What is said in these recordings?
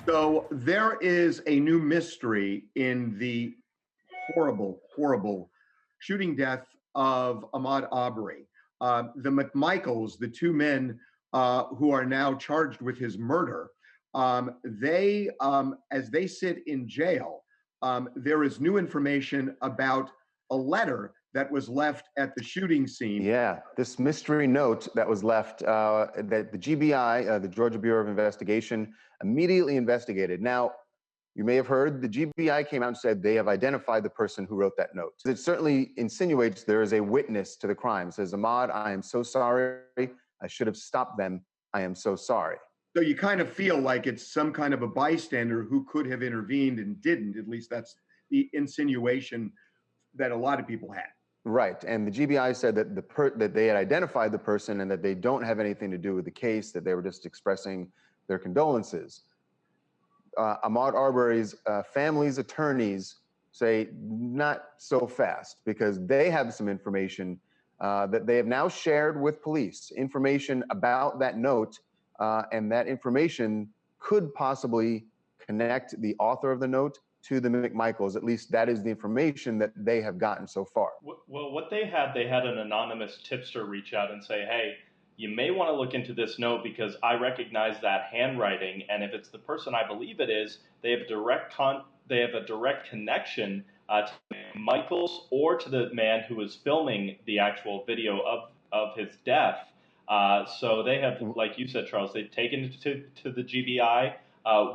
So there is a new mystery in the horrible, horrible shooting death of Ahmaud Arbery. The McMichaels, the two men who are now charged with his murder, as they sit in jail, there is new information about a letter that was left at the shooting scene. Yeah, this mystery note that was left that the GBI, the Georgia Bureau of Investigation, immediately investigated. Now, you may have heard the GBI came out and said they have identified the person who wrote that note. It certainly insinuates there is a witness to the crime. It says, Ahmaud, I am so sorry. I should have stopped them. I am so sorry. So you kind of feel like it's some kind of a bystander who could have intervened and didn't. At least that's the insinuation that a lot of people had. Right, and the GBI said that that they had identified the person and that they don't have anything to do with the case, that they were just expressing their condolences. Ahmaud Arbery's family's attorneys say not so fast, because they have some information that they have now shared with police, information about that note, and that information could possibly connect the author of the note to the McMichaels. At least that is the information that they have gotten so far. Well, what they had an anonymous tipster reach out and say, hey, you may want to look into this note because I recognize that handwriting, and if it's the person I believe it is, they have a direct connection to McMichaels or to the man who was filming the actual video of his death. So they have, like you said, Charles, they've taken it to the GBI.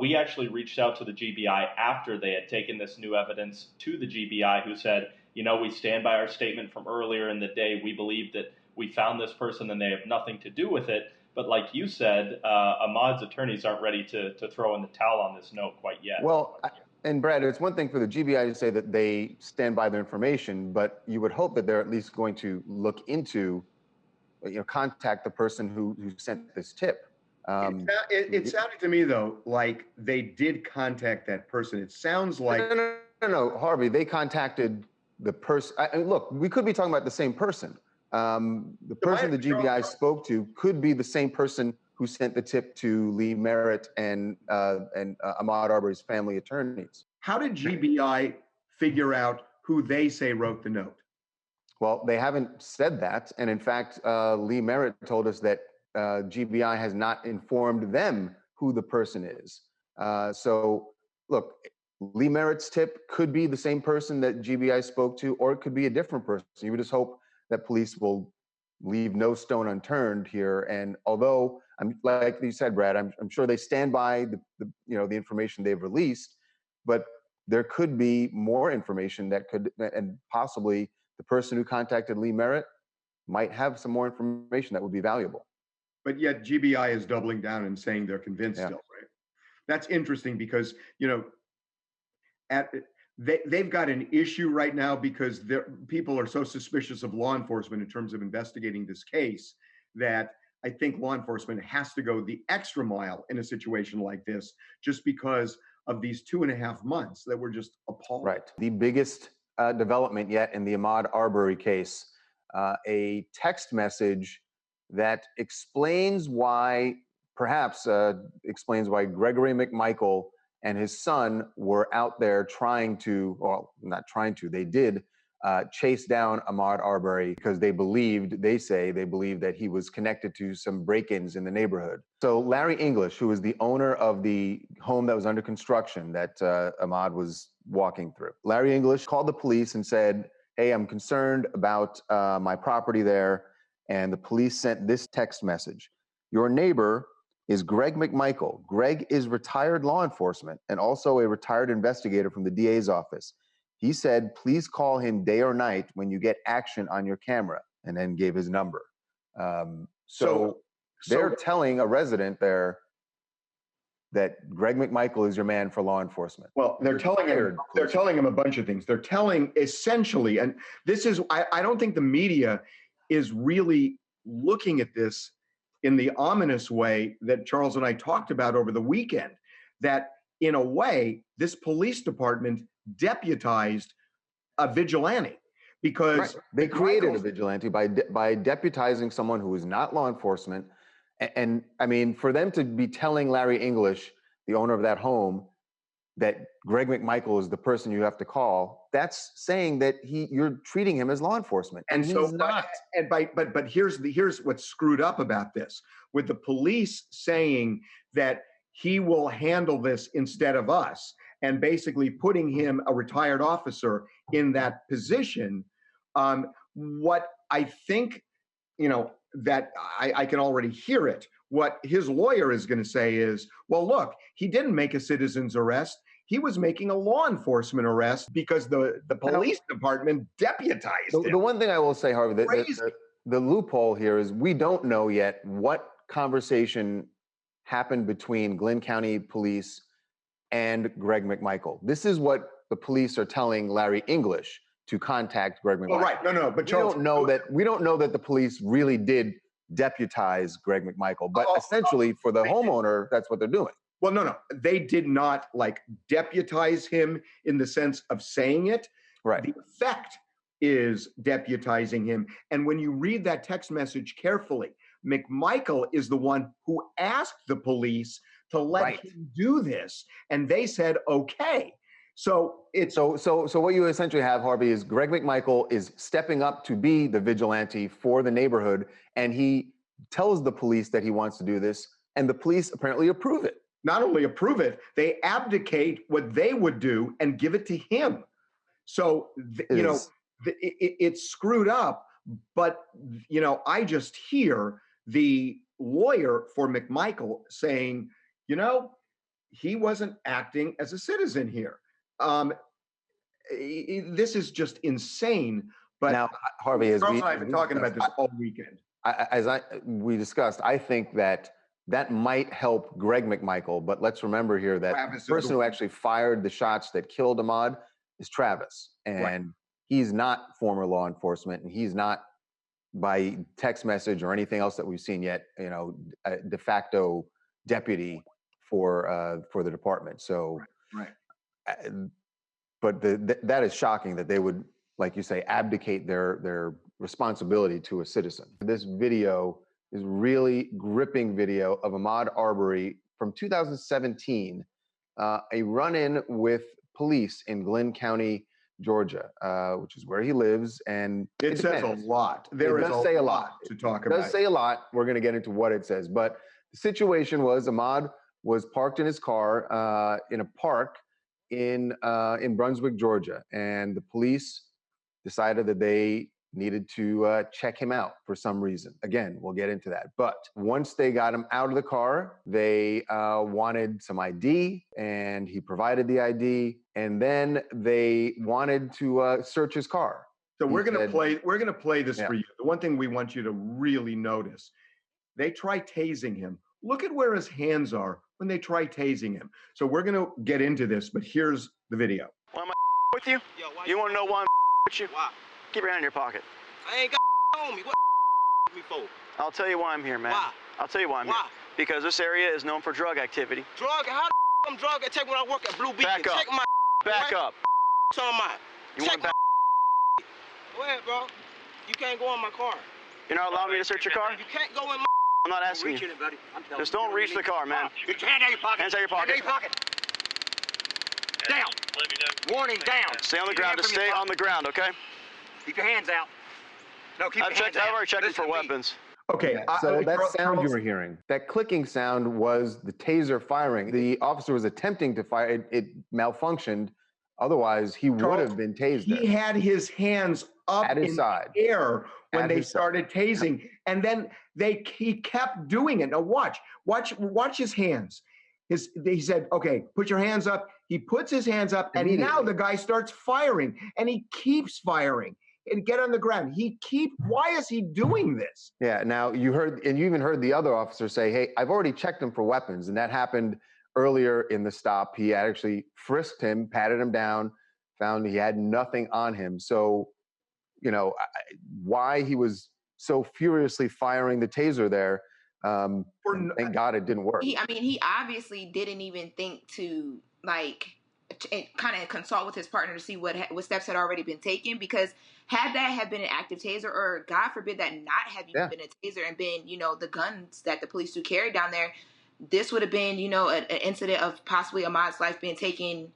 We actually reached out to the GBI after they had taken this new evidence to the GBI, who said, you know, we stand by our statement from earlier in the day. We believe that we found this person and they have nothing to do with it. But like you said, Ahmaud's attorneys aren't ready to throw in the towel on this note quite yet. Well, and Brad, it's one thing for the GBI to say that they stand by their information, but you would hope that they're at least going to look into, contact the person who sent this tip. It sounded to me, though, like they did contact that person. It sounds like... No, Harvey, they contacted the person. Look, we could be talking about the same person. The person the GBI spoke to could be the same person who sent the tip to Lee Merritt and Ahmaud Arbery's family attorneys. How did GBI figure out who they say wrote the note? Well, they haven't said that. And in fact, Lee Merritt told us that GBI has not informed them who the person is. So look, Lee Merritt's tip could be the same person that GBI spoke to, or it could be a different person. You would just hope that police will leave no stone unturned here. And although, like you said, Brad, I'm sure they stand by the information they've released, but there could be more information that could, and possibly the person who contacted Lee Merritt might have some more information that would be valuable. But yet GBI is doubling down and saying they're convinced still, right? That's interesting because, they've got an issue right now because people are so suspicious of law enforcement in terms of investigating this case that I think law enforcement has to go the extra mile in a situation like this, just because of these 2.5 months that were just appalling. Right. The biggest development yet in the Ahmaud Arbery case, a text message that explains why, explains why Gregory McMichael and his son were out there trying to, well, not trying to, they did chase down Ahmaud Arbery because they say they believed that he was connected to some break-ins in the neighborhood. So Larry English, who is the owner of the home that was under construction that Ahmaud was walking through, Larry English called the police and said, hey, I'm concerned about my property there. And the police sent this text message. Your neighbor is Greg McMichael. Greg is retired law enforcement and also a retired investigator from the DA's office. He said, please call him day or night when you get action on your camera, and then gave his number. So they're telling a resident there that Greg McMichael is your man for law enforcement. Well, they're telling him a bunch of things. They're telling essentially, and this is, I don't think the media is really looking at this in the ominous way that Charles and I talked about over the weekend, that in a way, this police department deputized a vigilante because they created a vigilante by deputizing someone who is not law enforcement. And I mean, for them to be telling Larry English, the owner of that home, that Greg McMichael is the person you have to call, that's saying that you're treating him as law enforcement, and he's not. But here's what's screwed up about this, with the police saying that he will handle this instead of us, and basically putting him, a retired officer, in that position. What I think, that I can already hear it. What his lawyer is going to say is, well, look, he didn't make a citizen's arrest. He was making a law enforcement arrest because the police department deputized him. The one thing I will say, Harvey, the loophole here is we don't know yet what conversation happened between Glynn County Police and Greg McMichael. This is what the police are telling Larry English, to contact Greg McMichael. Oh, right. No, but Charles, we don't know that the police really did deputize Greg McMichael, but essentially for the homeowner, that's what they're doing. Well, no, they did not deputize him in the sense of saying it. Right. The effect is deputizing him. And when you read that text message carefully, McMichael is the one who asked the police to let him do this, and they said okay. So it's so what you essentially have, Harvey, is Greg McMichael is stepping up to be the vigilante for the neighborhood, and he tells the police that he wants to do this, and the police apparently approve it. Not only approve it, they abdicate what they would do and give it to him. So it's screwed up. But I just hear the lawyer for McMichael saying, he wasn't acting as a citizen here. This is just insane. But now, Harvey, as Charles and I have been talking about this all weekend. We discussed, I think that might help Greg McMichael, but let's remember here that the person who actually fired the shots that killed Ahmaud is Travis, and he's not former law enforcement, and he's not, by text message or anything else that we've seen yet, a de facto deputy for the department. So. Right. But that is shocking that they would, like you say, abdicate their responsibility to a citizen. This video is really gripping video of Ahmaud Arbery from 2017, a run-in with police in Glynn County, Georgia, which is where he lives, and it says a lot. It does say a lot to talk about. It does say a lot. We're going to get into what it says, but the situation was Ahmaud was parked in his car in a park in Brunswick, Georgia, and the police decided that they needed to check him out for some reason. Again, we'll get into that. But once they got him out of the car, they wanted some ID, and he provided the ID, and then they wanted to search his car. So we're gonna play this for you. The one thing we want you to really notice: they try tasing him. Look at where his hands are when they try tasing him. So we're going to get into this, but here's the video. Why am I with you? Yo, you want to know why I'm with you? Why? Keep your hand in your pocket. I ain't got on me. What me for? I'll tell you why I'm here, man. Why? I'll tell you why I'm here. Because this area is known for drug activity. Drug? How the I'm drug attack when I work at Blue Beacon? Back up. Check my back up. Talking about. You want back? Go ahead, bro. You can't go in my car. You're not allowing me to search your car? You can't go in my I'm not asking you. Buddy. Just don't reach the car, man. Get your hand out of your pocket. Hands out of your pocket. Hand out of your pocket. Down. Let me know. Warning, down. Stay on the ground. Just stay on the ground, okay? Keep your hands out. No, keep your hands out. I've already checked for weapons. Okay. So that sound you were hearing, that clicking sound was the taser firing. The officer was attempting to fire. It malfunctioned. Otherwise, he would have been tased. He had his hands up at his side the air when they started tasing, and then he kept doing it. Now watch his hands. He said, "Okay, put your hands up." He puts his hands up, and now the guy starts firing, and he keeps firing. And get on the ground. Why is he doing this? Yeah. Now you heard, and you even heard the other officer say, "Hey, I've already checked him for weapons," and that happened earlier in the stop. He actually frisked him, patted him down, found he had nothing on him. So, why he was so furiously firing the taser there, thank God it didn't work. He obviously didn't even think to kind of consult with his partner to see what steps had already been taken, because had that have been an active taser, or God forbid that not have even been a taser and been, the guns that the police do carry down there, this would have been, you know, an incident of possibly Ahmaud's life being taken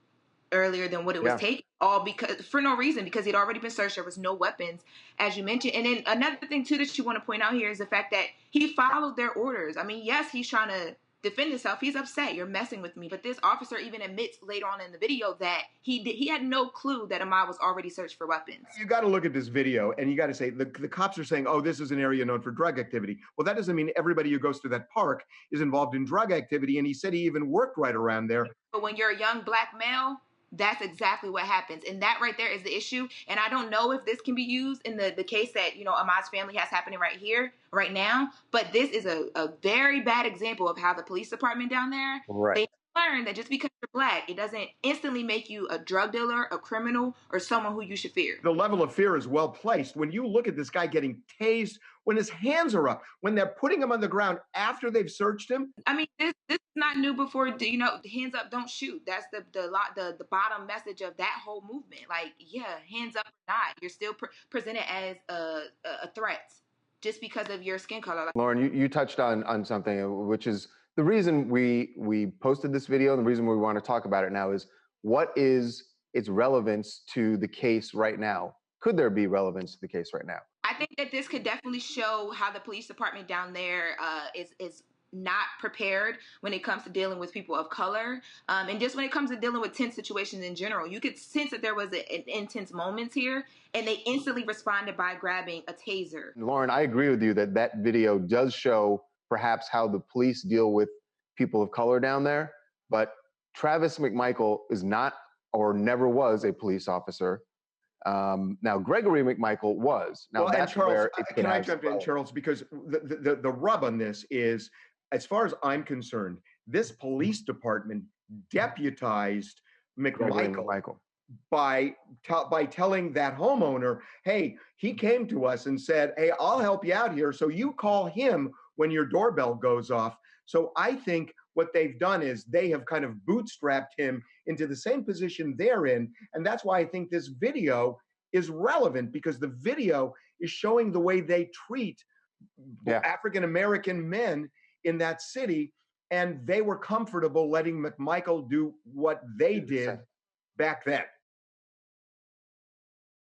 earlier than what it was taken, all because for no reason, because he'd already been searched. There was no weapons, as you mentioned. And then another thing too that you want to point out here is the fact that he followed their orders. I mean, yes, he's trying to defend himself. He's upset. You're messing with me. But this officer even admits later on in the video that he had no clue that Ahmaud was already searched for weapons. You got to look at this video and you got to say the cops are saying, oh, this is an area known for drug activity. Well, that doesn't mean everybody who goes to that park is involved in drug activity. And he said he even worked right around there. But when you're a young black male, that's exactly what happens. And that right there is the issue. And I don't know if this can be used in the case that, you know, Ahmaud's family has happening right here, right now. But this is a very bad example of how the police department down there, they learn that just because you're black, it doesn't instantly make you a drug dealer, a criminal, or someone who you should fear. The level of fear is well placed. When you look at this guy getting tased, when his hands are up, when they're putting him on the ground after they've searched him. I mean, this is not new before, you know, hands up, don't shoot. That's the bottom message of that whole movement. Like, yeah, hands up or not, you're still presented as a threat just because of your skin color. Lauren, you touched on something, which is the reason we posted this video, and the reason we want to talk about it now is what is its relevance to the case right now? Could there be relevance to the case right now? I think that this could definitely show how the police department down there is not prepared when it comes to dealing with people of color. And just when it comes to dealing with tense situations in general. You could sense that there was an intense moment here, and they instantly responded by grabbing a taser. Lauren, I agree with you that video does show perhaps how the police deal with people of color down there, but Travis McMichael is not or never was a police officer. Now, Gregory McMichael was. Now, well, that's Charles, where it can I jump in, Charles? Because the rub on this is, as far as I'm concerned, this police department deputized McMichael by telling that homeowner, hey, he came to us and said, hey, I'll help you out here. So you call him when your doorbell goes off. So I think what they've done is they have kind of bootstrapped him into the same position they're in. And that's why I think this video is relevant, because the video is showing the way they treat African-American men in that city. And they were comfortable letting McMichael do what they did back then.